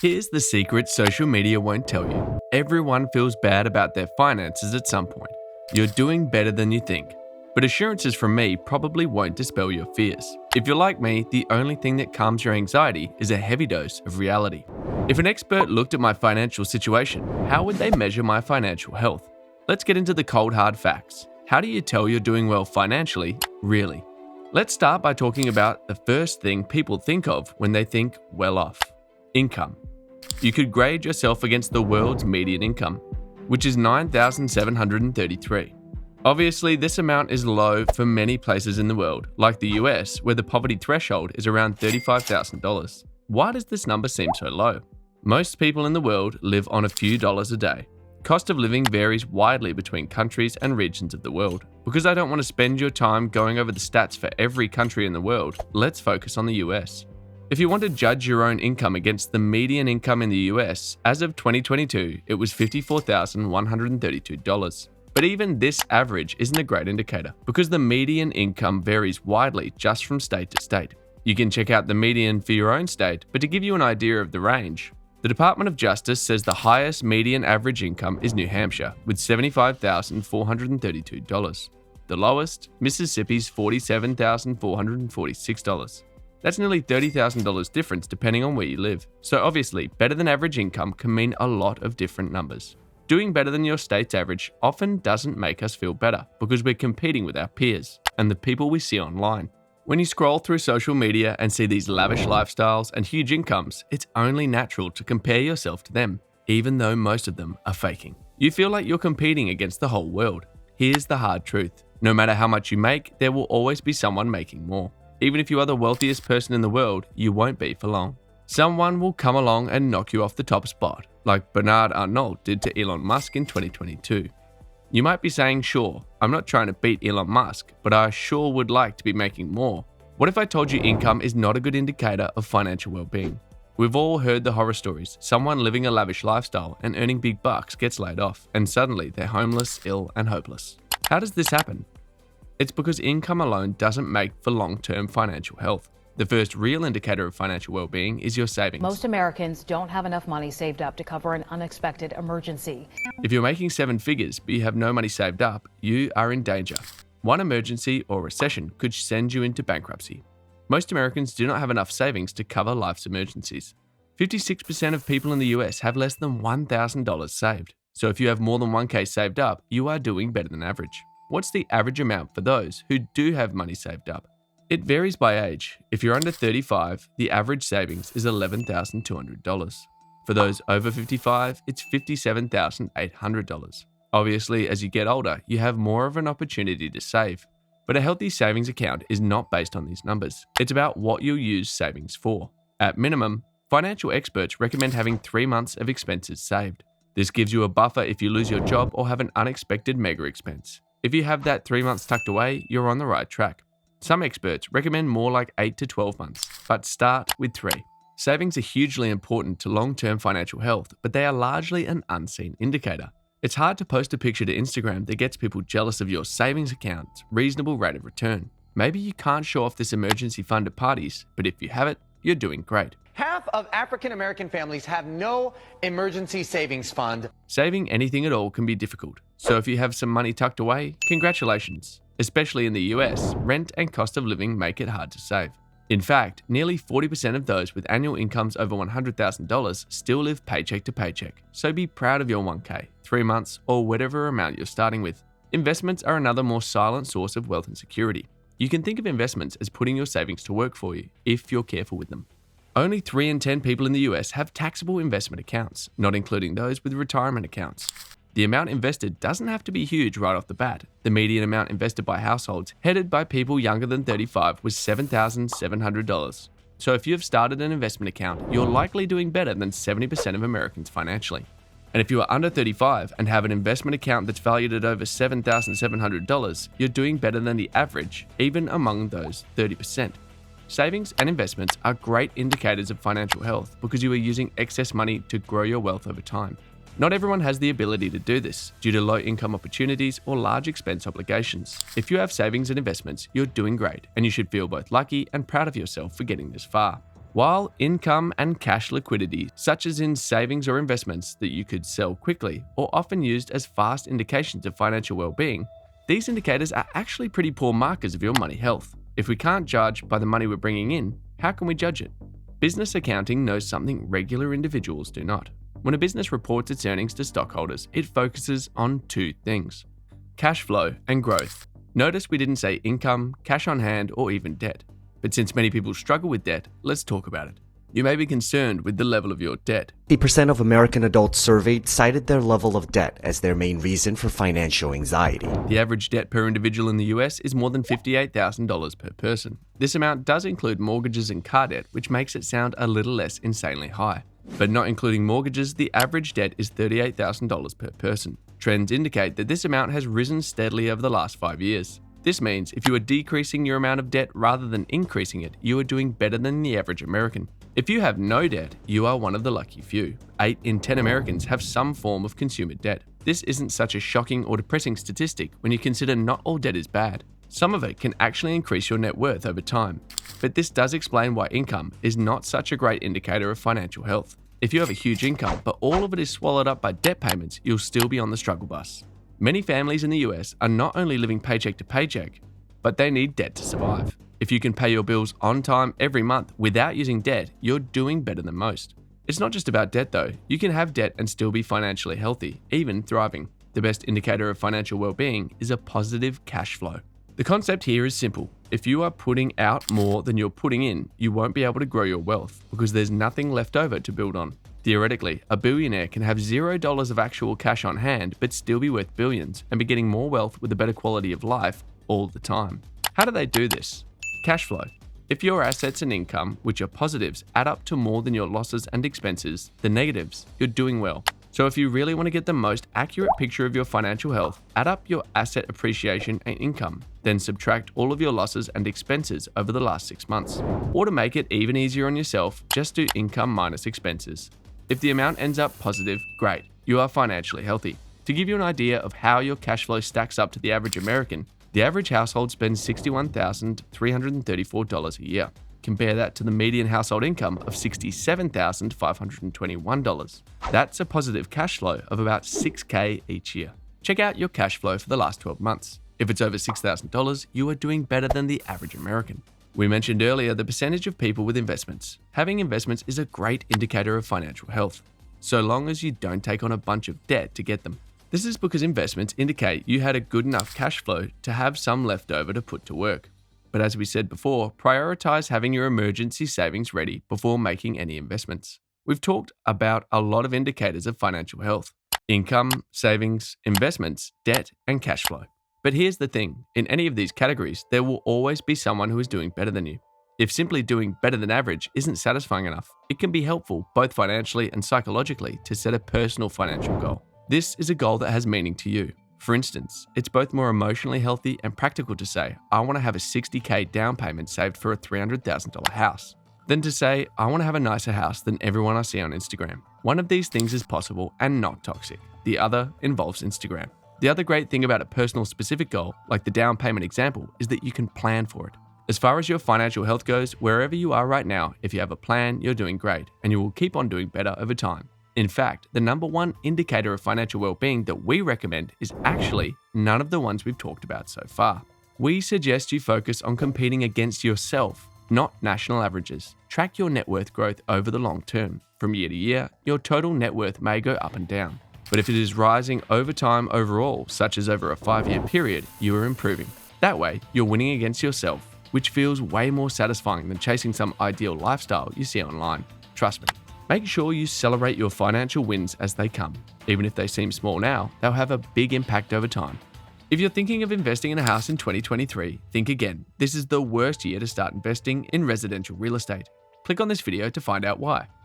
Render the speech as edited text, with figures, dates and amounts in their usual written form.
Here's the secret social media won't tell you. Everyone feels bad about their finances at some point. You're doing better than you think. But assurances from me probably won't dispel your fears. If you're like me, the only thing that calms your anxiety is a heavy dose of reality. If an expert looked at my financial situation, how would they measure my financial health? Let's get into the cold hard facts. How do you tell you're doing well financially, really? Let's start by talking about the first thing people think of when they think well off. Income. You could grade yourself against the world's median income, which is $9,733. Obviously, this amount is low for many places in the world, like the US, where the poverty threshold is around $35,000. Why does this number seem so low? Most people in the world live on a few dollars a day. Cost of living varies widely between countries and regions of the world. Because I don't want to spend your time going over the stats for every country in the world, let's focus on the US. If you want to judge your own income against the median income in the US, as of 2022, it was $54,132. But even this average isn't a great indicator because the median income varies widely just from state to state. You can check out the median for your own state, but to give you an idea of the range, the Department of Justice says the highest median average income is New Hampshire with $75,432. The lowest, Mississippi's $47,446. That's nearly $30,000 difference depending on where you live. So obviously, better than average income can mean a lot of different numbers. Doing better than your state's average often doesn't make us feel better because we're competing with our peers and the people we see online. When you scroll through social media and see these lavish lifestyles and huge incomes, it's only natural to compare yourself to them, even though most of them are faking. You feel like you're competing against the whole world. Here's the hard truth. No matter how much you make, there will always be someone making more. Even if you are the wealthiest person in the world, you won't be for long. Someone will come along and knock you off the top spot, like Bernard Arnault did to Elon Musk in 2022. You might be saying, sure, I'm not trying to beat Elon Musk, but I sure would like to be making more. What if I told you income is not a good indicator of financial well-being? We've all heard the horror stories. Someone living a lavish lifestyle and earning big bucks gets laid off, and suddenly they're homeless, ill, and hopeless. How does this happen? It's because income alone doesn't make for long-term financial health. The first real indicator of financial well-being is your savings. Most Americans don't have enough money saved up to cover an unexpected emergency. If you're making seven figures but you have no money saved up, you are in danger. One emergency or recession could send you into bankruptcy. Most Americans do not have enough savings to cover life's emergencies. 56% of people in the US have less than $1,000 saved. So if you have more than $1,000 saved up, you are doing better than average. What's the average amount for those who do have money saved up? It varies by age. If you're under 35, the average savings is $11,200. For those over 55, it's $57,800. Obviously, as you get older, you have more of an opportunity to save. But a healthy savings account is not based on these numbers. It's about what you'll use savings for. At minimum, financial experts recommend having 3 months of expenses saved. This gives you a buffer if you lose your job or have an unexpected mega expense. If you have that 3 months tucked away, you're on the right track. Some experts recommend more like 8 to 12 months, but start with 3. Savings are hugely important to long-term financial health, but they are largely an unseen indicator. It's hard to post a picture to Instagram that gets people jealous of your savings account's reasonable rate of return. Maybe you can't show off this emergency fund at parties, but if you have it, you're doing great. Half of African American families have no emergency savings fund. Saving anything at all can be difficult, so if you have some money tucked away, congratulations. Especially in the US, rent and cost of living make it hard to save. In fact, nearly 40% of those with annual incomes over $100,000 still live paycheck to paycheck, so be proud of your $1,000, 3 months, or whatever amount you're starting with. Investments are another more silent source of wealth and security. You can think of investments as putting your savings to work for you, if you're careful with them. Only 3 in 10 people in the US have taxable investment accounts, not including those with retirement accounts. The amount invested doesn't have to be huge right off the bat. The median amount invested by households headed by people younger than 35 was $7,700. So if you've started an investment account, you're likely doing better than 70% of Americans financially. And if you are under 35 and have an investment account that's valued at over $7,700, you're doing better than the average, even among those 30%. Savings and investments are great indicators of financial health because you are using excess money to grow your wealth over time. Not everyone has the ability to do this due to low income opportunities or large expense obligations. If you have savings and investments, you're doing great, and you should feel both lucky and proud of yourself for getting this far. While income and cash liquidity, such as in savings or investments that you could sell quickly, or often used as fast indications of financial well-being, these indicators are actually pretty poor markers of your money health. If we can't judge by the money we're bringing in, how can we judge it? Business accounting knows something regular individuals do not. When a business reports its earnings to stockholders, it focuses on two things: cash flow and growth. Notice we didn't say income, cash on hand, or even debt. But since many people struggle with debt, let's talk about it. You may be concerned with the level of your debt. 80% of American adults surveyed cited their level of debt as their main reason for financial anxiety. The average debt per individual in the US is more than $58,000 per person. This amount does include mortgages and car debt, which makes it sound a little less insanely high. But not including mortgages, the average debt is $38,000 per person. Trends indicate that this amount has risen steadily over the last 5 years. This means if you are decreasing your amount of debt rather than increasing it, you are doing better than the average American. If you have no debt, you are one of the lucky few. 8 in 10 Americans have some form of consumer debt. This isn't such a shocking or depressing statistic when you consider not all debt is bad. Some of it can actually increase your net worth over time. But this does explain why income is not such a great indicator of financial health. If you have a huge income, but all of it is swallowed up by debt payments, you'll still be on the struggle bus. Many families in the US are not only living paycheck to paycheck, but they need debt to survive. If you can pay your bills on time every month without using debt, you're doing better than most. It's not just about debt though. You can have debt and still be financially healthy, even thriving. The best indicator of financial well-being is a positive cash flow. The concept here is simple. If you are putting out more than you're putting in, you won't be able to grow your wealth because there's nothing left over to build on. Theoretically, a billionaire can have $0 of actual cash on hand but still be worth billions and be getting more wealth with a better quality of life all the time. How do they do this? Cash flow. If your assets and income, which are positives, add up to more than your losses and expenses, the negatives, you're doing well. So if you really want to get the most accurate picture of your financial health, add up your asset appreciation and income, then subtract all of your losses and expenses over the last 6 months. Or to make it even easier on yourself, just do income minus expenses. If the amount ends up positive, great, you are financially healthy. To give you an idea of how your cash flow stacks up to the average American, the average household spends $61,334 a year. Compare that to the median household income of $67,521. That's a positive cash flow of about $6,000 each year. Check out your cash flow for the last 12 months. If it's over $6,000, you are doing better than the average American. We mentioned earlier the percentage of people with investments. Having investments is a great indicator of financial health, so long as you don't take on a bunch of debt to get them. This is because investments indicate you had a good enough cash flow to have some left over to put to work. But as we said before, prioritize having your emergency savings ready before making any investments. We've talked about a lot of indicators of financial health: income, savings, investments, debt, and cash flow. But here's the thing, in any of these categories, there will always be someone who is doing better than you. If simply doing better than average isn't satisfying enough, it can be helpful both financially and psychologically to set a personal financial goal. This is a goal that has meaning to you. For instance, it's both more emotionally healthy and practical to say, I want to have a $60,000 down payment saved for a $300,000 house, than to say, I want to have a nicer house than everyone I see on Instagram. One of these things is possible and not toxic. The other involves Instagram. The other great thing about a personal specific goal, like the down payment example, is that you can plan for it. As far as your financial health goes, wherever you are right now, if you have a plan, you're doing great, and you will keep on doing better over time. In fact, the number one indicator of financial well-being that we recommend is actually none of the ones we've talked about so far. We suggest you focus on competing against yourself, not national averages. Track your net worth growth over the long term. From year to year, your total net worth may go up and down. But if it is rising over time overall, such as over a 5-year period, you are improving. That way, you're winning against yourself, which feels way more satisfying than chasing some ideal lifestyle you see online. Trust me. Make sure you celebrate your financial wins as they come. Even if they seem small now, they'll have a big impact over time. If you're thinking of investing in a house in 2023, think again. This is the worst year to start investing in residential real estate. Click on this video to find out why.